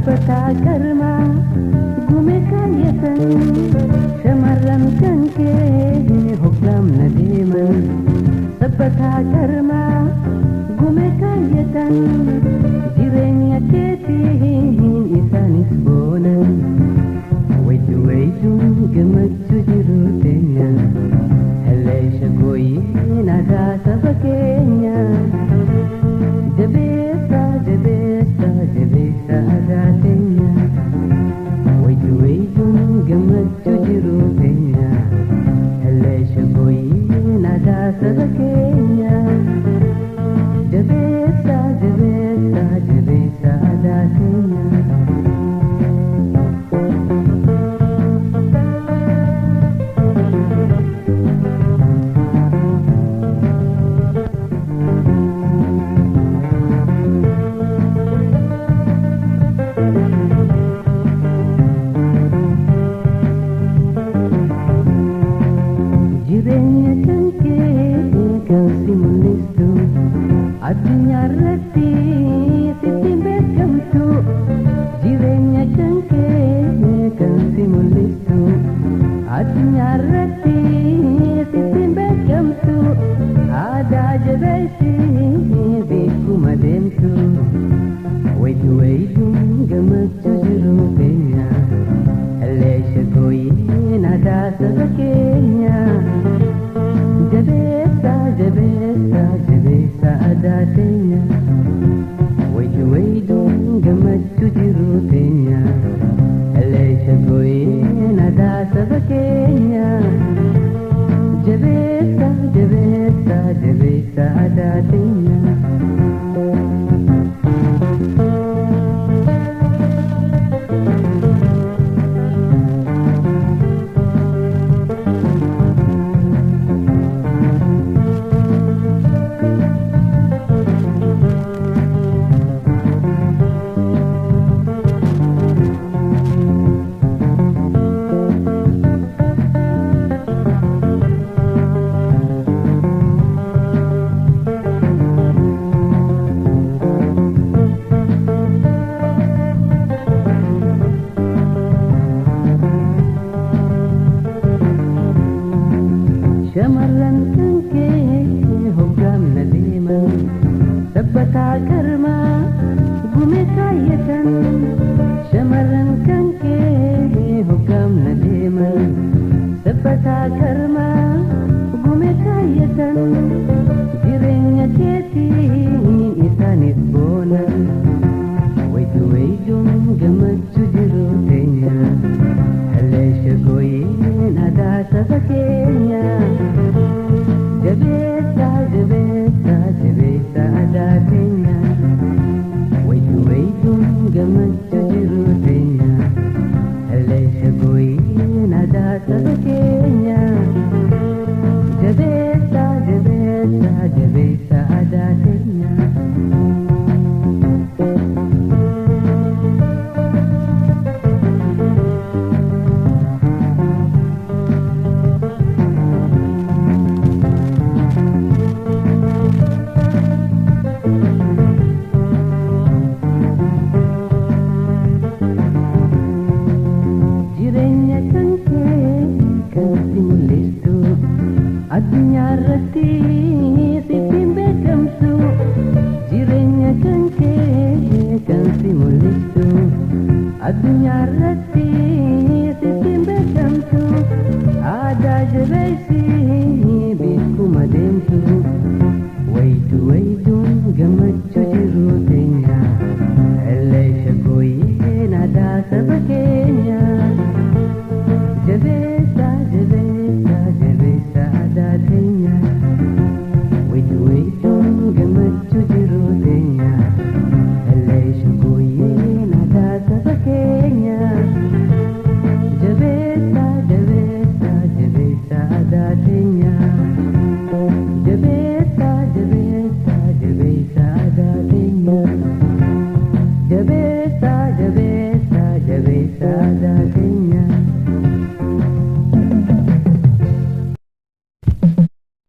sabbataa karmaa gume kaayyatan shamarran kan kee hoggaamna deeman sabbataa karmaa gume kaayyatan jireenya keetiin isaanis boonan wayduun gammachuu jiru teenya haleesha gooyee nagaa saba keenya jabeessa aadaa teenya wayduun gammachuu jiru teenya haleesha gooyee nagaa saba keenya jabeessa aadaa teenya. Jireenya kan kee kan si mul'istu addunyaa irratti sitti beekamtu jireenya kan kee kan si mul'istu addunyaa irratti sitti beekamtu aadaa jabeessi beekuma deemtu wayduun gammachuu jiru teenya haleesha gooyee aadaa saba keenya jabeessa aadaa teenya wayduun gammachuu jiru teenya haleesha gooyee aadaa saba keenya jabeessa aadaa teenya. Shamarran kan kee hoggaamna deeman sabbataa karmaa gume kaayyatan shamarran kan kee hoggaamna deeman sabbataa karmaa gume kaayyatan jireenya keetiin isaanis boonan wayduun gammachuu jiru teenya haleesha gooyee aadaa saba keenya jabeessa aadaa teenya wayduun gammachuu jiru teenya haleesha gooyee aadaa saba keenya jabeessa aadaa teenya. Jireenya kan kee kan si mul'istu addunyaa irratti sitti beekamtu jireenya kan kee kan si mul'istu addunyaa irratti sitti beekamtu aadaa jabeessi beekuma deemtu wayduun gammachuu jiru teenya haleesha gooyee aadaa saba keenya jabeessa aadaa teenya wayduun gammachuu jiru teenya haleesha gooyee aadaa saba keenya jabeessa aadaa teenya jabeessa aadaa teenya jabeessa aadaa teenya.